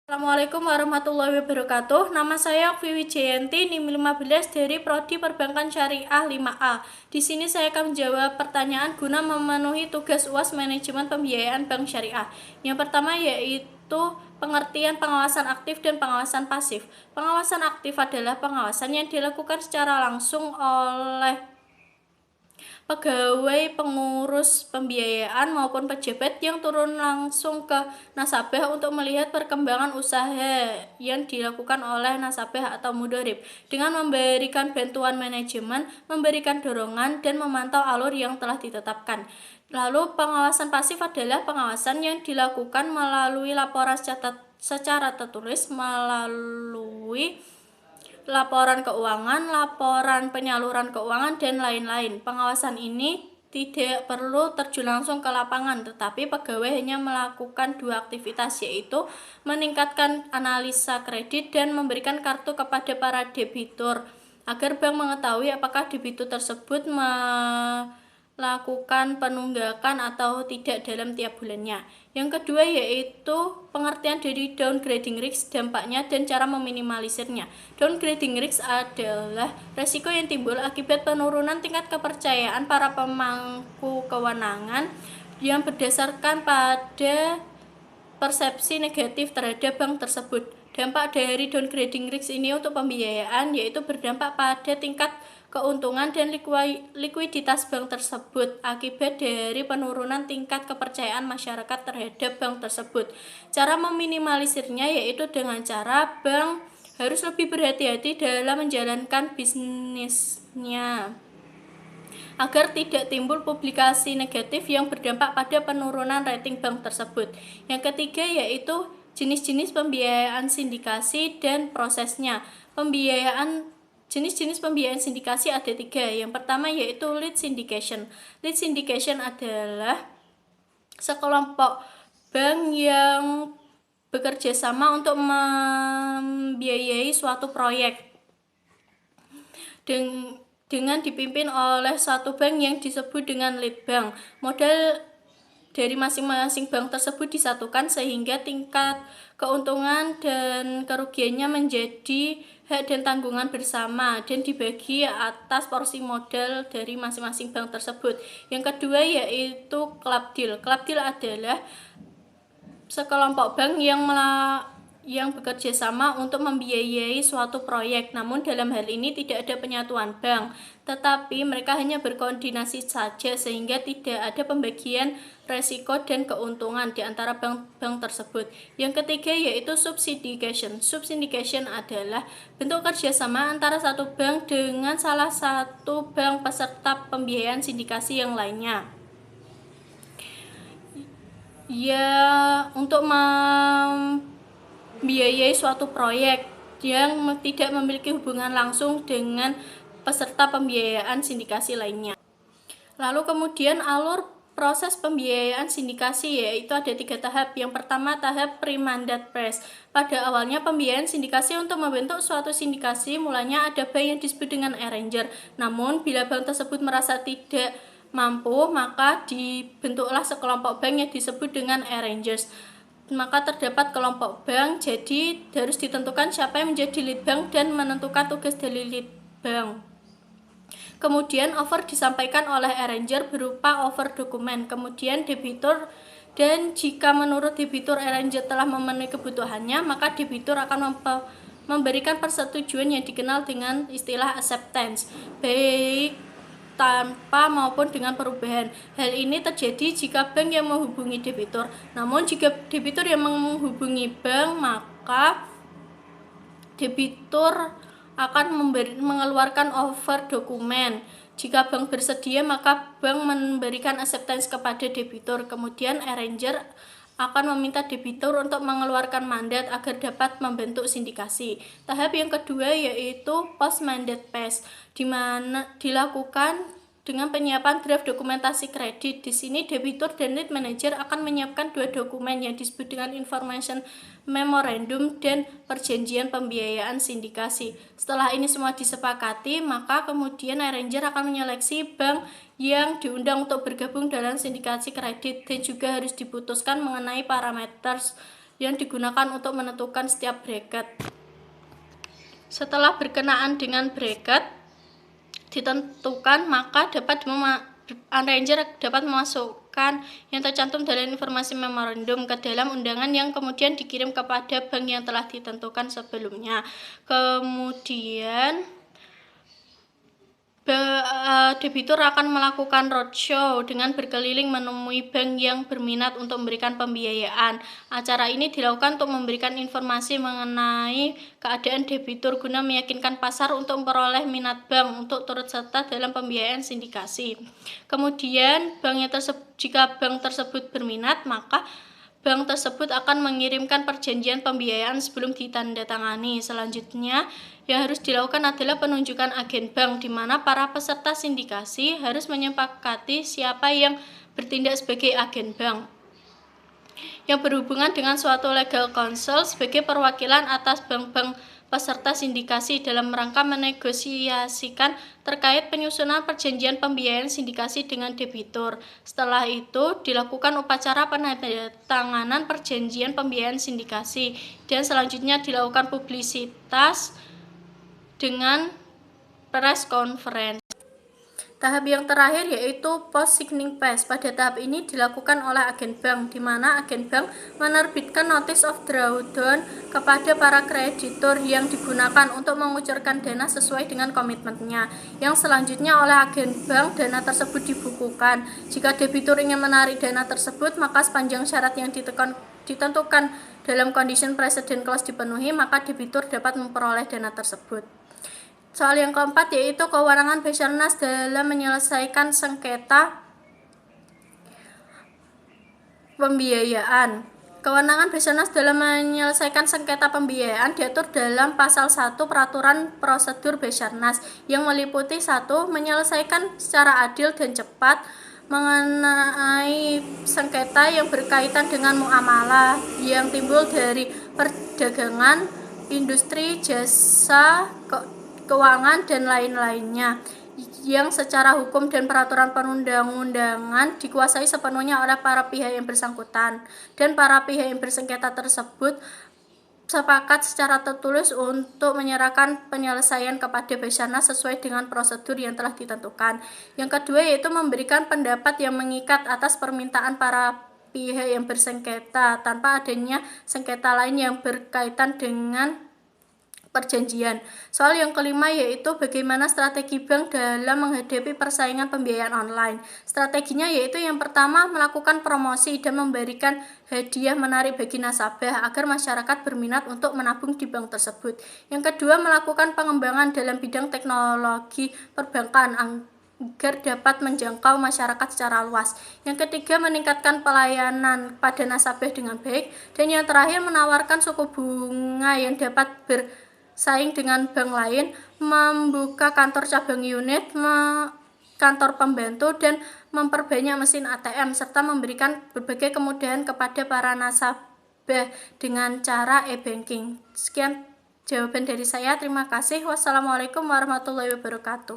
Assalamualaikum warahmatullahi wabarakatuh. Nama saya Okvi Wijayanti, NIM 15 dari Prodi Perbankan Syariah 5A. Di sini saya akan menjawab pertanyaan guna memenuhi tugas UAS Manajemen Pembiayaan Bank Syariah. Yang pertama yaitu pengertian pengawasan aktif dan pengawasan pasif. Pengawasan aktif adalah pengawasan yang dilakukan secara langsung oleh pegawai, pengurus pembiayaan maupun pejabat yang turun langsung ke nasabah untuk melihat perkembangan usaha yang dilakukan oleh nasabah atau mudharib dengan memberikan bantuan manajemen, memberikan dorongan, dan memantau alur yang telah ditetapkan. Lalu pengawasan pasif adalah pengawasan yang dilakukan melalui laporan secara tertulis, melalui laporan keuangan, laporan penyaluran keuangan, dan lain-lain. Pengawasan ini tidak perlu terjun langsung ke lapangan, tetapi pegawai hanya melakukan dua aktivitas, yaitu meningkatkan analisa kredit dan memberikan kartu kepada para debitur, agar bank mengetahui apakah debitur tersebut melakukan penunggakan atau tidak dalam tiap bulannya. Yang kedua yaitu pengertian dari downgrading risk, dampaknya dan cara meminimalisirnya. Downgrading risk adalah resiko yang timbul akibat penurunan tingkat kepercayaan para pemangku kewenangan yang berdasarkan pada persepsi negatif terhadap bank tersebut. Dampak dari downgrading risk ini untuk pembiayaan yaitu berdampak pada tingkat keuntungan dan likuiditas bank tersebut akibat dari penurunan tingkat kepercayaan masyarakat terhadap bank tersebut. Cara meminimalisirnya yaitu dengan cara bank harus lebih berhati-hati dalam menjalankan bisnisnya agar tidak timbul publikasi negatif yang berdampak pada penurunan rating bank tersebut. Yang ketiga yaitu jenis-jenis pembiayaan sindikasi dan prosesnya. Jenis-jenis pembiayaan sindikasi ada tiga. Yang pertama yaitu lead syndication. Lead syndication adalah sekelompok bank yang bekerja sama untuk membiayai suatu proyek dengan dipimpin oleh satu bank yang disebut dengan lead bank. Modal dari masing-masing bank tersebut disatukan sehingga tingkat keuntungan dan kerugiannya menjadi hak dan tanggungan bersama dan dibagi atas porsi modal dari masing-masing bank tersebut. Yang kedua yaitu club deal. Club deal adalah sekelompok bank yang bekerja sama untuk membiayai suatu proyek, namun dalam hal ini tidak ada penyatuan bank, tetapi mereka hanya berkoordinasi saja sehingga tidak ada pembagian resiko dan keuntungan di antara bank-bank tersebut. Yang ketiga yaitu subsyndication. Subsyndication adalah bentuk kerjasama antara satu bank dengan salah satu bank peserta pembiayaan sindikasi yang lainnya. Ya, untuk membiayai suatu proyek yang tidak memiliki hubungan langsung dengan peserta pembiayaan sindikasi lainnya. Lalu kemudian alur proses pembiayaan sindikasi yaitu ada tiga tahap. Yang pertama tahap pre-mandate press. Pada awalnya pembiayaan sindikasi untuk membentuk suatu sindikasi mulanya ada bank yang disebut dengan arranger. Namun bila bank tersebut merasa tidak mampu, maka dibentuklah sekelompok bank yang disebut dengan arrangers. Maka terdapat kelompok bank, jadi harus ditentukan siapa yang menjadi lead bank dan menentukan tugas dari lead bank. Kemudian offer disampaikan oleh arranger berupa offer dokumen, kemudian debitur, dan jika menurut debitur arranger telah memenuhi kebutuhannya, maka debitur akan memberikan persetujuan yang dikenal dengan istilah acceptance, baik tanpa maupun dengan perubahan. Hal ini terjadi jika bank yang menghubungi debitur. Namun jika debitur yang menghubungi bank, maka debitur akan mengeluarkan offer dokumen. Jika bank bersedia, maka bank memberikan acceptance kepada debitur. Kemudian arranger akan meminta debitur untuk mengeluarkan mandat agar dapat membentuk sindikasi. Tahap yang kedua yaitu post mandate phase, di mana dilakukan dengan penyiapan draft dokumentasi kredit. Di sini debitur dan lead manager akan menyiapkan dua dokumen yang disebut dengan information memorandum dan perjanjian pembiayaan sindikasi. Setelah ini semua disepakati, maka kemudian arranger akan menyeleksi bank yang diundang untuk bergabung dalam sindikasi kredit dan juga harus diputuskan mengenai parameter yang digunakan untuk menentukan setiap bracket. Setelah berkenaan dengan bracket ditentukan, maka Unranger dapat memasukkan yang tercantum dalam informasi memorandum ke dalam undangan yang kemudian dikirim kepada bank yang telah ditentukan sebelumnya. Kemudian debitur akan melakukan roadshow dengan berkeliling menemui bank yang berminat untuk memberikan pembiayaan. Acara ini dilakukan untuk memberikan informasi mengenai keadaan debitur guna meyakinkan pasar untuk memperoleh minat bank untuk turut serta dalam pembiayaan sindikasi. Kemudian jika bank tersebut berminat, maka bank tersebut akan mengirimkan perjanjian pembiayaan sebelum ditandatangani. Selanjutnya, yang harus dilakukan adalah penunjukan agen bank, di mana para peserta sindikasi harus menyepakati siapa yang bertindak sebagai agen bank yang berhubungan dengan suatu legal counsel sebagai perwakilan atas bank-bank peserta sindikasi dalam rangka menegosiasikan terkait penyusunan perjanjian pembiayaan sindikasi dengan debitur. Setelah itu dilakukan upacara penandatanganan perjanjian pembiayaan sindikasi dan selanjutnya dilakukan publisitas dengan press conference. Tahap yang terakhir yaitu post-signing phase. Pada tahap ini dilakukan oleh agen bank, di mana agen bank menerbitkan notice of drawdown kepada para kreditur yang digunakan untuk mengucurkan dana sesuai dengan komitmennya. Yang selanjutnya oleh agen bank, dana tersebut dibukukan. Jika debitur ingin menarik dana tersebut, maka sepanjang syarat yang ditentukan dalam condition precedent clause dipenuhi, maka debitur dapat memperoleh dana tersebut. Soal yang keempat yaitu kewenangan Basarnas dalam menyelesaikan sengketa pembiayaan. Kewenangan Basarnas dalam menyelesaikan sengketa pembiayaan diatur dalam pasal 1 Peraturan Prosedur Basarnas yang meliputi 1. Menyelesaikan secara adil dan cepat mengenai sengketa yang berkaitan dengan muamalah yang timbul dari perdagangan, industri, jasa, keuangan, dan lain-lainnya yang secara hukum dan peraturan perundang-undangan dikuasai sepenuhnya oleh para pihak yang bersangkutan, dan para pihak yang bersengketa tersebut sepakat secara tertulis untuk menyerahkan penyelesaian kepada Basarnas sesuai dengan prosedur yang telah ditentukan. Yang kedua yaitu memberikan pendapat yang mengikat atas permintaan para pihak yang bersengketa tanpa adanya sengketa lain yang berkaitan dengan perjanjian. Soal yang kelima yaitu bagaimana strategi bank dalam menghadapi persaingan pembiayaan online. Strateginya yaitu yang pertama melakukan promosi dan memberikan hadiah menarik bagi nasabah agar masyarakat berminat untuk menabung di bank tersebut. Yang kedua melakukan pengembangan dalam bidang teknologi perbankan agar dapat menjangkau masyarakat secara luas. Yang ketiga meningkatkan pelayanan pada nasabah dengan baik, dan yang terakhir menawarkan suku bunga yang dapat bersaing dengan bank lain, membuka kantor cabang unit, kantor pembantu, dan memperbanyak mesin ATM, serta memberikan berbagai kemudahan kepada para nasabah dengan cara e-banking. Sekian jawaban dari saya. Terima kasih. Wassalamualaikum warahmatullahi wabarakatuh.